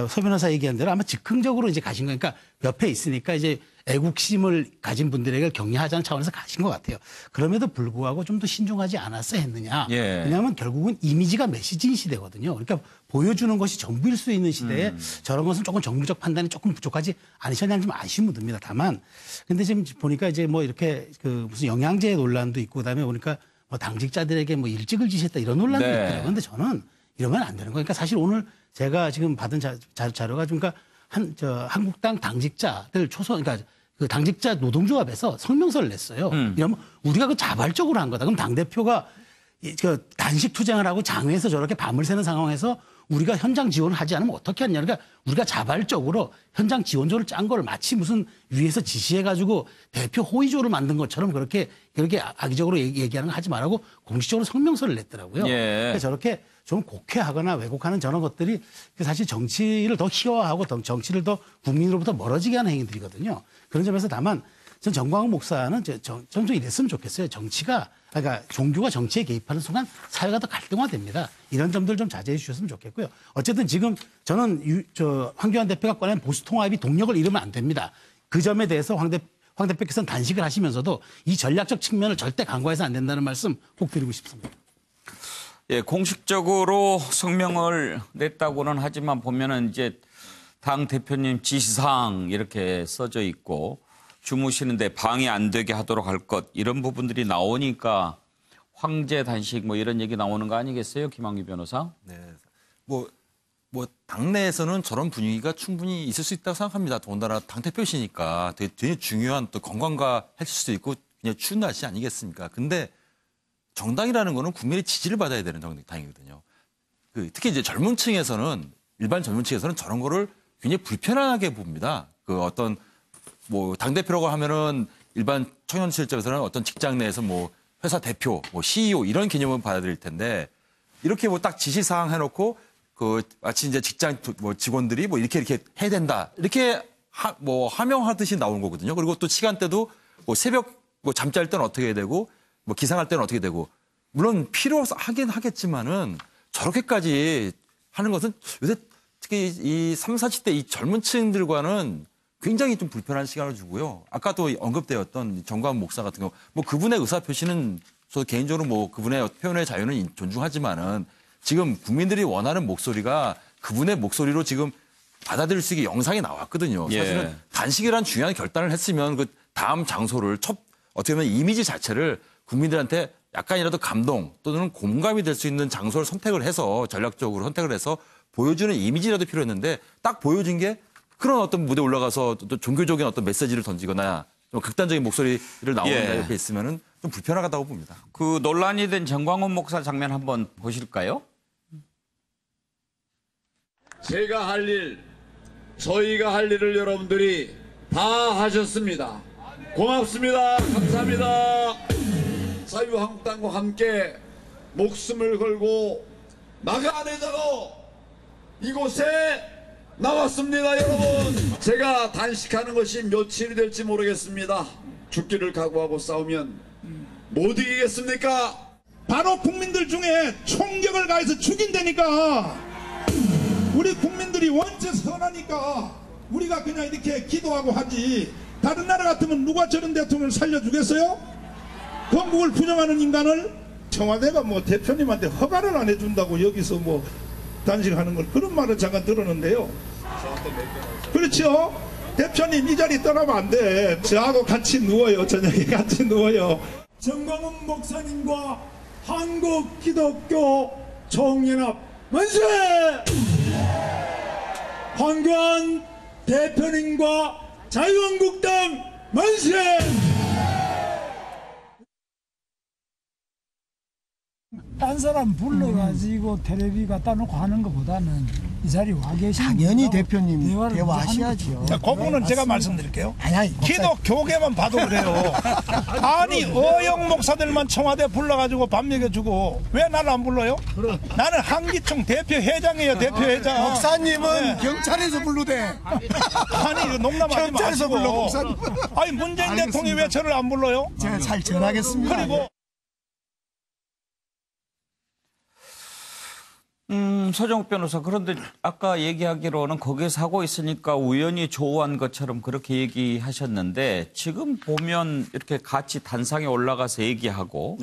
서 변호사 얘기한 대로 아마 즉흥적으로 이제 가신 거니까 옆에 있으니까 이제 애국심을 가진 분들에게 격려하자는 차원에서 가신 것 같아요. 그럼에도 불구하고 좀 더 신중하지 않았어야 했느냐. 왜냐하면 결국은 이미지가 메시지인 시대거든요. 그러니까 보여주는 것이 전부일 수 있는 시대에 저런 것은 조금 정무적 판단이 조금 부족하지 않으셨냐는 좀 아쉬움은 듭니다. 다만 근데 지금 보니까 이제 뭐 이렇게 그 무슨 영양제 논란도 있고 그다음에 보니까 뭐 당직자들에게 뭐 일찍을 지시했다 이런 논란도 있더라고요. 그런데 저는 이러면 안 되는 거예요. 그러니까 사실 오늘 제가 지금 받은 자료가 그러니까 한국당 당직자들 그러니까 그 당직자 노동조합에서 성명서를 냈어요. 이러면 우리가 그 자발적으로 한 거다. 그럼 당대표가 그 단식 투쟁을 하고 장외에서 저렇게 밤을 새는 상황에서 우리가 현장 지원을 하지 않으면 어떻게 하냐. 그러니까 우리가 자발적으로 현장 지원조를 짠 걸 마치 무슨 위에서 지시해가지고 대표 호의조를 만든 것처럼 그렇게 악의적으로 얘기하는 거 하지 말라고 공식적으로 성명서를 냈더라고요. 그러니까 저렇게 좀 곡해하거나 왜곡하는 저런 것들이 사실 정치를 더 희화하고 정치를 더 국민으로부터 멀어지게 하는 행위들이거든요. 그런 점에서 다만 전 정광훈 목사는 좀 이랬으면 좋겠어요. 그러니까 종교가 정치에 개입하는 순간 사회가 더 갈등화됩니다. 이런 점들 좀 자제해 주셨으면 좋겠고요. 어쨌든 지금 저는 황교안 대표가 꺼낸 보수통합이 동력을 잃으면 안 됩니다. 그 점에 대해서 황 대표께서는 단식을 하시면서도 이 전략적 측면을 절대 간과해서 안 된다는 말씀 꼭 드리고 싶습니다. 예, 공식적으로 성명을 냈다고는 하지만 보면은 이제 당 대표님 지시사항 이렇게 써져 있고 주무시는데 방해 안 되게 하도록 할 것 이런 부분들이 나오니까 황제 단식 뭐 이런 얘기 나오는 거 아니겠어요, 김한규 변호사? 네, 뭐 당내에서는 저런 분위기가 충분히 있을 수 있다고 생각합니다. 더군다나 당 대표시니까 되게 중요한 또 건강과 해칠 수도 있고 그냥 추운 날씨 아니겠습니까? 근데 정당이라는 거는 국민의 지지를 받아야 되는 당이거든요. 특히 이제 젊은 층에서는 일반 젊은 층에서는 저런 거를 굉장히 불편하게 봅니다. 어떤 뭐 당대표라고 하면은 일반 청년 실적에서는 어떤 직장 내에서 뭐 회사 대표, 뭐 CEO 이런 개념을 받아들일 텐데 이렇게 뭐 딱 지시사항 해놓고 마치 이제 직장 뭐 직원들이 뭐 이렇게 해야 된다 이렇게 뭐 하명하듯이 나오는 거거든요. 그리고 또 시간대도 뭐 새벽 뭐 잠잘 때는 어떻게 해야 되고 뭐 기상할 때는 어떻게 되고 물론 필요하긴 하겠지만은 저렇게까지 하는 것은 요새 특히 이 30, 40대 이 젊은 층들과는 굉장히 좀 불편한 시간을 주고요. 아까도 언급되었던 정광훈 목사 같은 경우, 뭐 그분의 의사표시는 저 개인적으로 뭐 그분의 표현의 자유는 존중하지만은 지금 국민들이 원하는 목소리가 그분의 목소리로 지금 받아들일 수 있게 영상이 나왔거든요. 사실은 예. 단식이란 중요한 결단을 했으면 그 다음 장소를 어떻게 보면 이미지 자체를 국민들한테 약간이라도 감동 또는 공감이 될 수 있는 장소를 선택을 해서 전략적으로 선택을 해서 보여주는 이미지라도 필요했는데 딱 보여준 게 그런 어떤 무대에 올라가서 또 종교적인 어떤 메시지를 던지거나 좀 극단적인 목소리를 나오는 옆에 있으면은 좀 불편하다고 봅니다. 그 논란이 된 정광훈 목사 장면 한번 보실까요? 제가 할 일, 저희가 할 일을 여러분들이 다 하셨습니다. 고맙습니다. 감사합니다. 자유한국당과 함께 목숨을 걸고 나가내자고 이곳에 나왔습니다, 여러분. 제가 단식하는 것이 며칠이 될지 모르겠습니다. 죽기를 각오하고 싸우면 못 이기겠습니까? 바로 국민들 중에 총격을 가해서 죽인다니까. 우리 국민들이 원체 선하니까 우리가 그냥 이렇게 기도하고 하지. 다른 나라 같으면 누가 저런 대통령을 살려주겠어요? 건국을 부정하는 인간을 청와대가 뭐 대표님한테 허가를 안 해준다고 여기서 뭐 단식하는 걸 그런 말을 잠깐 들었는데요. 그렇죠? 대표님 이 자리 떠나면 안 돼. 저하고 같이 누워요. 저녁에 같이 누워요. 정광훈 목사님과 한국 기독교 총연합 만세! 황교안 대표님과 자유한국당 만세! 딴 사람 불러가지고 텔레비 갖다 놓고 하는 것보다는 이 자리에 와 계신 당연히 대표님 대화하셔야죠. 자, 그 부분은 제가 말씀드릴게요. 기독교계만 봐도 그래요. 아니 어영 목사들만 청와대 불러가지고 밥 먹여주고 왜 나를 안 불러요? 나는 한기총 대표 회장이에요. 대표 회장. 목사님은 경찰에서 불러대. 아니 이거 농담하지 경찰에서 마시고. 불러 목사님. 아니 문재인 대통령이 왜 저를 안 불러요? 제가 잘 전하겠습니다. 그리고 서정욱 변호사, 그런데 아까 얘기하기로는 거기에서 하고 있으니까 우연히 조우한 것처럼 그렇게 얘기하셨는데 지금 보면 이렇게 같이 단상에 올라가서 얘기하고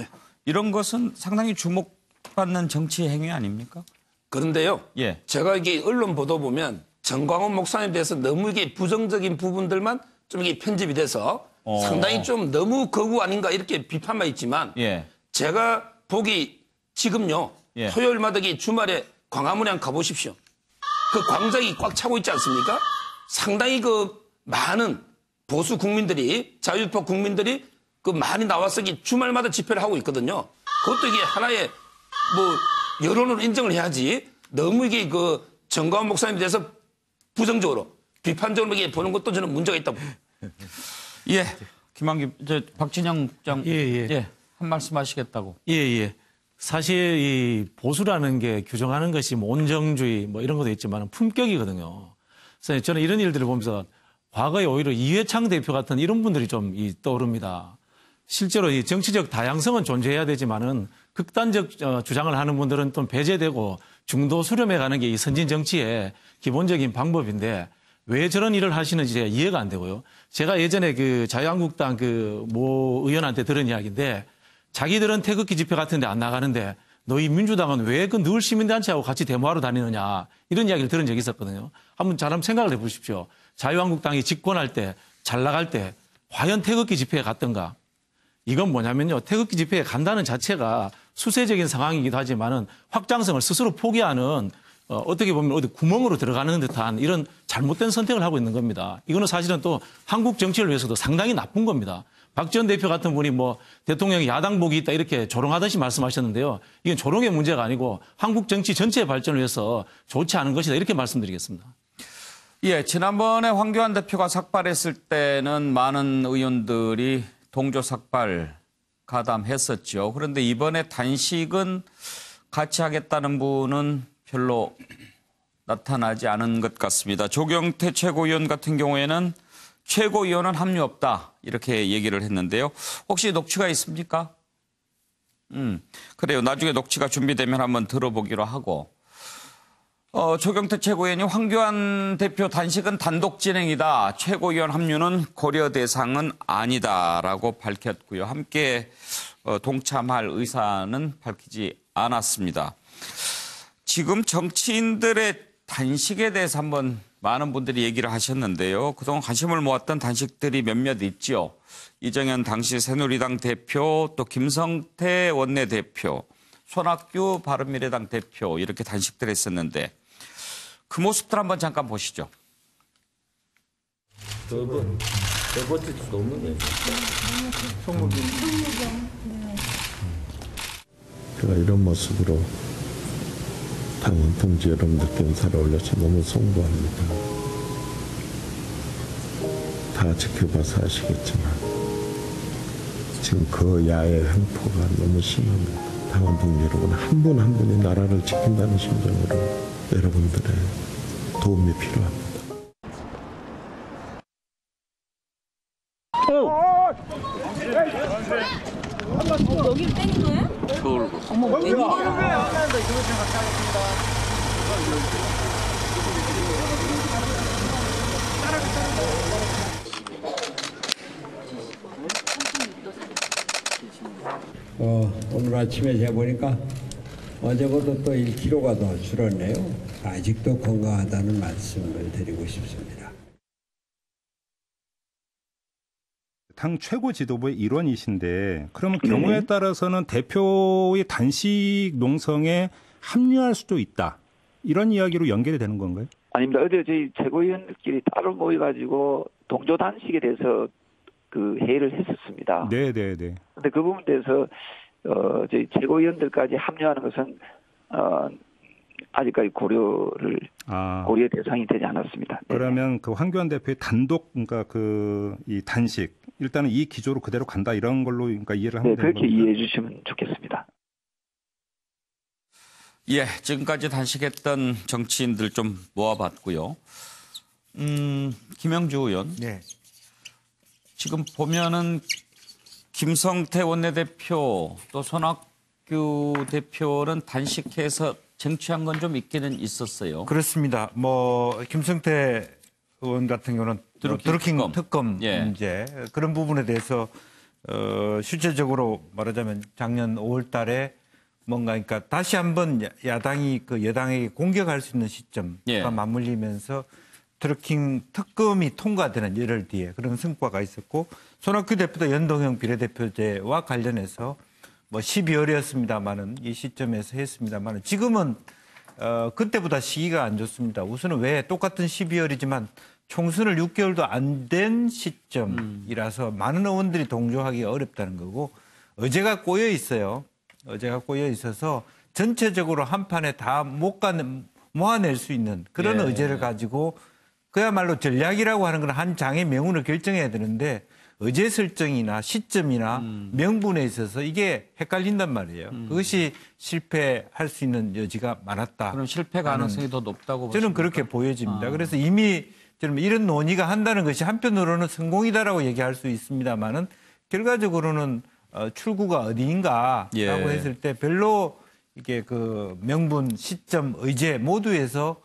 이런 것은 상당히 주목받는 정치 행위 아닙니까? 그런데요. 예. 제가 이게 언론 보도 보면 정광훈 목사님에 대해서 너무 이게 부정적인 부분들만 좀 이게 편집이 돼서 상당히 좀 너무 거구 아닌가 이렇게 비판만 있지만 제가 보기 지금요. 토요일마다 주말에 광화문에 가보십시오. 그 광장이 꽉 차고 있지 않습니까? 상당히 그 많은 보수 국민들이, 자유파 국민들이 그 많이 나와서 주말마다 집회를 하고 있거든요. 그것도 이게 하나의 뭐 여론으로 인정을 해야지 너무 이게 그 정광훈 목사님에 대해서 부정적으로 비판적으로 이게 보는 것도 저는 문제가 있다고. 예, 김한규, 박진영 국장, 한 말씀 하시겠다고. 예. 사실 이 보수라는 게 규정하는 것이 뭐 온정주의 뭐 이런 것도 있지만 품격이거든요. 그래서 저는 이런 일들을 보면서 과거에 오히려 이회창 대표 같은 이런 분들이 좀 떠오릅니다. 실제로 이 정치적 다양성은 존재해야 되지만은 극단적 주장을 하는 분들은 좀 배제되고 중도 수렴해 가는 게 이 선진 정치의 기본적인 방법인데 왜 저런 일을 하시는지 제가 이해가 안 되고요. 제가 예전에 그 자유한국당 그 모 의원한테 들은 이야기인데 자기들은 태극기 집회 같은 데 안 나가는데 너희 민주당은 왜 그 늘 시민단체하고 같이 데모하러 다니느냐 이런 이야기를 들은 적이 있었거든요. 한번 생각을 해보십시오. 자유한국당이 집권할 때 잘 나갈 때 과연 태극기 집회에 갔던가. 이건 뭐냐면요. 태극기 집회에 간다는 자체가 수세적인 상황이기도 하지만은 확장성을 스스로 포기하는 어떻게 보면 어디 구멍으로 들어가는 듯한 이런 잘못된 선택을 하고 있는 겁니다. 이거는 사실은 또 한국 정치를 위해서도 상당히 나쁜 겁니다. 박 전 대표 같은 분이 뭐 대통령이 야당복이 있다 이렇게 조롱하듯이 말씀하셨는데요. 이건 조롱의 문제가 아니고 한국 정치 전체의 발전을 위해서 좋지 않은 것이다 이렇게 말씀드리겠습니다. 예, 지난번에 황교안 대표가 삭발했을 때는 많은 의원들이 동조 삭발 가담했었죠. 그런데 이번에 단식은 같이 하겠다는 분은 별로 나타나지 않은 것 같습니다. 조경태 최고위원 같은 경우에는 최고위원은 합류 없다 이렇게 얘기를 했는데요. 혹시 녹취가 있습니까? 그래요. 나중에 녹취가 준비되면 한번 들어보기로 하고 조경태 최고위원이 황교안 대표 단식은 단독 진행이다. 최고위원 합류는 고려 대상은 아니다라고 밝혔고요. 함께 동참할 의사는 밝히지 않았습니다. 지금 정치인들의 단식에 대해서 한번 많은 분들이 얘기를 하셨는데요. 그동안 관심을 모았던 단식들이 몇몇 있죠. 이정현 당시 새누리당 대표, 또 김성태 원내대표, 손학규 바른미래당 대표 이렇게 단식들 했었는데 그 모습들 한번 잠깐 보시죠. 세 번째 주 넘는 제가 이런 모습으로 당원 동지 여러분들께 인사를 올려서 너무 송구합니다. 다 지켜봐서 아시겠지만 지금 그 야의 횡포가 너무 심합니다. 당원 동지 여러분 한 분 한 분이 나라를 지킨다는 심정으로 여러분들의 도움이 필요합니다. 여기를 때린 거야? 어머, 웬일이야? 오늘 아침에 재보니까 어제보다 또 1kg가 더 줄었네요. 아직도 건강하다는 말씀을 드리고 싶습니다. 당 최고 지도부의 일원이신데 그러면 경우에 따라서는 대표의 단식 농성에 합류할 수도 있다. 이런 이야기로 연결이 되는 건가요? 아닙니다. 어제 저희 최고위원들끼리 따로 모여가지고 동조 단식에 대해서 그 회의를 했었습니다. 네네네. 근데 그 부분에 대해서 저희 최고위원들까지 합류하는 것은 아직까지 고려의 대상이 되지 않았습니다. 그러면 그 황교안 대표의 단독 그러니까 그 이 단식 일단은 이 기조로 그대로 간다 이런 걸로 그러니까 이해를 하면 되는 그렇게 이해해 주시면 좋겠습니다. 예, 지금까지 단식했던 정치인들 좀 모아봤고요. 김영주 의원. 네. 지금 보면은 김성태 원내대표 또 손학규 대표는 단식해서 쟁취한 건 좀 있기는 있었어요. 그렇습니다. 뭐 김성태 의원 같은 경우는 드루킹 특검 문제 그런 부분에 대해서 실질적으로 말하자면 작년 5월 달에 뭔가 그러니까 다시 한번 야당이 그 여당에게 공격할 수 있는 시점과 맞물리면서 드루킹 특검이 통과되는 열흘 뒤에 그런 성과가 있었고 손학규 대표도 연동형 비례대표제와 관련해서 뭐 12월이었습니다만은 이 시점에서 했습니다만은 지금은 그때보다 시기가 안 좋습니다. 우선은 왜 똑같은 12월이지만 총선을 6개월도 안 된 시점이라서 많은 의원들이 동조하기가 어렵다는 거고 어제가 꼬여 있어요. 어제가 꼬여 있어서 전체적으로 한 판에 다 모아낼 수 있는 그런 의제를 가지고 그야말로 전략이라고 하는 건 한 장의 명운을 결정해야 되는데 의제 설정이나 시점이나 명분에 있어서 이게 헷갈린단 말이에요. 그것이 실패할 수 있는 여지가 많았다. 그럼 실패 가능성이 더 높다고 보십니까? 저는 그렇게 보여집니다. 그래서 이미 저는 이런 논의가 한다는 것이 한편으로는 성공이다라고 얘기할 수 있습니다만은 결과적으로는 출구가 어디인가라고 했을 때 별로 이게 그 명분, 시점, 의제 모두에서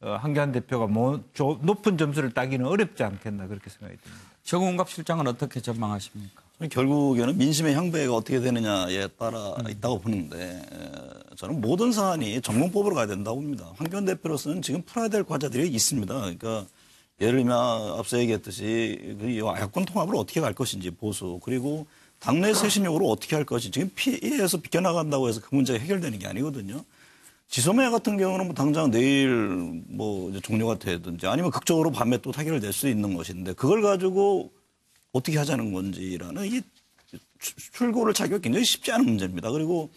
황교안 대표가 높은 점수를 따기는 어렵지 않겠나 그렇게 생각이 듭니다. 정운갑 실장은 어떻게 전망하십니까? 결국에는 민심의 향배가 어떻게 되느냐에 따라 있다고 보는데 저는 모든 사안이 전문법으로 가야 된다고 봅니다. 황교안 대표로서는 지금 풀어야 될 과제들이 있습니다. 그러니까 예를 들면 앞서 얘기했듯이 야권 통합을 어떻게 갈 것인지 보수 그리고 당내 쇄신 요구를 어떻게 할 것인지 지금 피해에서 비껴나간다고 해서 그 문제가 해결되는 게 아니거든요. 지소매 같은 경우는 뭐 당장 내일 뭐 종료가 되든지 아니면 극적으로 밤에 또 타결될 수 있는 것인데 그걸 가지고 어떻게 하자는 건지라는 이 출구를 찾기가 굉장히 쉽지 않은 문제입니다. 그리고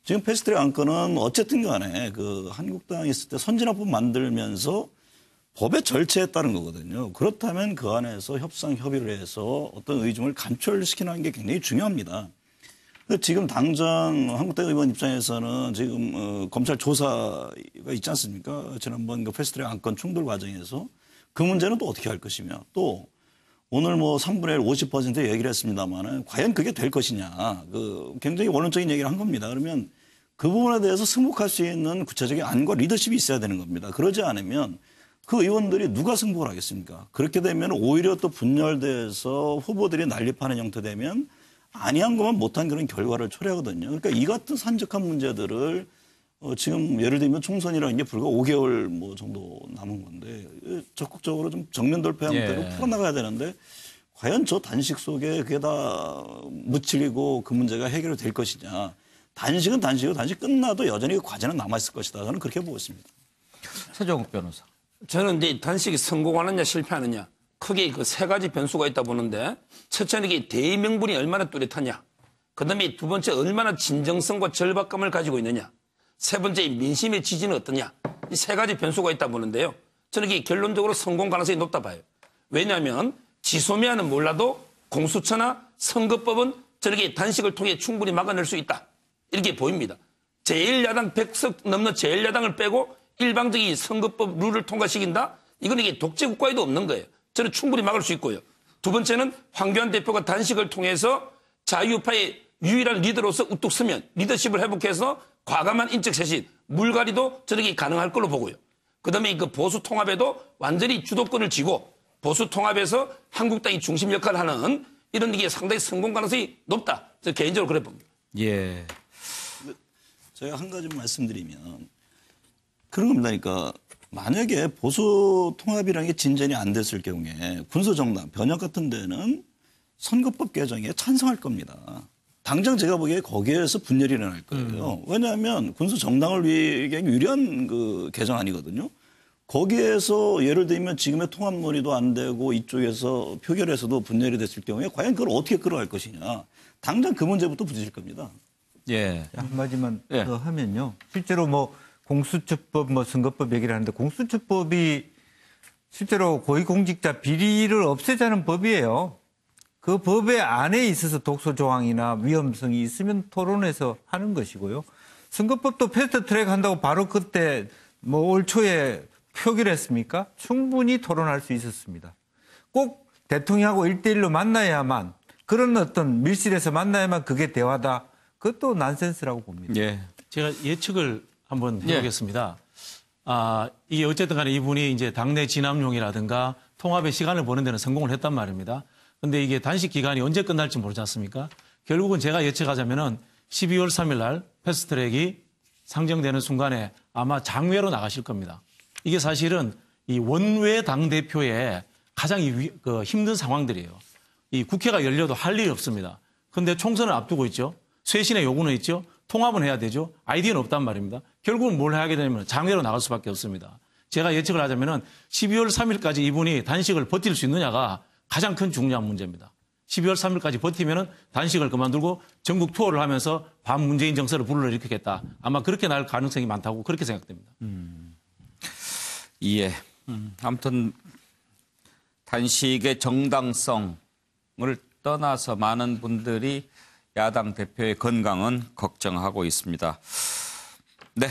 지금 패스트트랙 안건은 어쨌든 간에 그 한국당이 있을 때 선진화법 만들면서 법의 절차에 따른 거거든요. 그렇다면 그 안에서 협상 협의를 해서 어떤 의중을 간철시키는 게 굉장히 중요합니다. 지금 당장 한국당 의원 입장에서는 지금 검찰 조사가 있지 않습니까? 지난번 그 패스트트랙 안건 충돌 과정에서 그 문제는 또 어떻게 할 것이며 또 오늘 뭐 3분의 1, 50% 얘기를 했습니다만은 과연 그게 될 것이냐. 그 굉장히 원론적인 얘기를 한 겁니다. 그러면 그 부분에 대해서 승복할 수 있는 구체적인 안과 리더십이 있어야 되는 겁니다. 그러지 않으면 그 의원들이 누가 승복을 하겠습니까? 그렇게 되면 오히려 또 분열돼서 후보들이 난립하는 형태 되면 아니한 것만 못한 그런 결과를 초래하거든요. 그러니까 이 같은 산적한 문제들을 지금 예를 들면 총선이라는 게 불과 5개월 뭐 정도 남은 건데 적극적으로 좀 정면 돌파 형태로 풀어나가야 되는데 과연 저 단식 속에 그게 다 묻히고 그 문제가 해결이 될 것이냐. 단식은 단식이고 단식 끝나도 여전히 그 과제는 남아있을 것이다. 저는 그렇게 보고 있습니다. 최종욱 변호사. 저는 이제 단식이 성공하느냐 실패하느냐 크게 그 세 가지 변수가 있다 보는데 첫째는 이게 대의명분이 얼마나 뚜렷하냐. 그다음에 두 번째 얼마나 진정성과 절박감을 가지고 있느냐. 세 번째 민심의 지지는 어떠냐. 이 세 가지 변수가 있다 보는데요. 저는 이게 결론적으로 성공 가능성이 높다 봐요. 왜냐하면 지소미아는 몰라도 공수처나 선거법은 저렇게 단식을 통해 충분히 막아낼 수 있다. 이렇게 보입니다. 제1야당 100석 넘는 제1야당을 빼고 일방적인 선거법 룰을 통과시킨다? 이건 이게 독재 국가에도 없는 거예요. 저는 충분히 막을 수 있고요. 두 번째는 황교안 대표가 단식을 통해서 자유파의 유일한 리더로서 우뚝 서면 리더십을 회복해서 과감한 인적 쇄신, 물갈이도 저렇게 가능할 걸로 보고요. 그다음에 그 보수 통합에도 완전히 주도권을 쥐고 보수 통합에서 한국당이 중심 역할을 하는 이런 게 상당히 성공 가능성이 높다. 저는 개인적으로 그래 봅니다. 예. 제가 한 가지 말씀드리면 그런 겁니다. 그러니까 만약에 보수 통합이라는 게 진전이 안 됐을 경우에 군소정당, 변혁 같은 데는 선거법 개정에 찬성할 겁니다. 당장 제가 보기에 거기에서 분열이 일어날 거예요. 왜냐하면 군소정당을 위해 유리한 그 개정 아니거든요. 거기에서 예를 들면 지금의 통합 논의도 안 되고 이쪽에서 표결에서도 분열이 됐을 경우에 과연 그걸 어떻게 끌어갈 것이냐. 당장 그 문제부터 부딪힐 겁니다. 예. 한마디만 더 하면요. 실제로 뭐 공수처법, 뭐 선거법 얘기를 하는데 공수처법이 실제로 고위공직자 비리를 없애자는 법이에요. 그 법의 안에 있어서 독소 조항이나 위험성이 있으면 토론해서 하는 것이고요. 선거법도 패스트 트랙 한다고 바로 그때 뭐 올 초에 표결했습니까? 충분히 토론할 수 있었습니다. 꼭 대통령하고 1대1로 만나야만 그런 어떤 밀실에서 만나야만 그게 대화다. 그것도 난센스라고 봅니다. 예. 제가 예측을 한번 해보겠습니다. 이게 어쨌든 간에 이분이 이제 당내 진압용이라든가 통합의 시간을 보는 데는 성공을 했단 말입니다. 근데 이게 단식 기간이 언제 끝날지 모르지 않습니까? 결국은 제가 예측하자면은 12월 3일 날 패스트트랙이 상정되는 순간에 아마 장외로 나가실 겁니다. 이게 사실은 이 원외 당대표의 가장 힘든 상황들이에요. 이 국회가 열려도 할 일이 없습니다. 근데 총선을 앞두고 있죠. 쇄신의 요구는 있죠. 통합은 해야 되죠. 아이디어는 없단 말입니다. 결국은 뭘 하게 되냐면 장외로 나갈 수밖에 없습니다. 제가 예측을 하자면은 12월 3일까지 이분이 단식을 버틸 수 있느냐가 가장 큰 중요한 문제입니다. 12월 3일까지 버티면은 단식을 그만두고 전국 투어를 하면서 반문재인 정서를 불러일으키겠다. 아마 그렇게 날 가능성이 많다고 그렇게 생각됩니다. 예. 아무튼 단식의 정당성을 떠나서 많은 분들이 야당 대표의 건강은 걱정하고 있습니다. 네.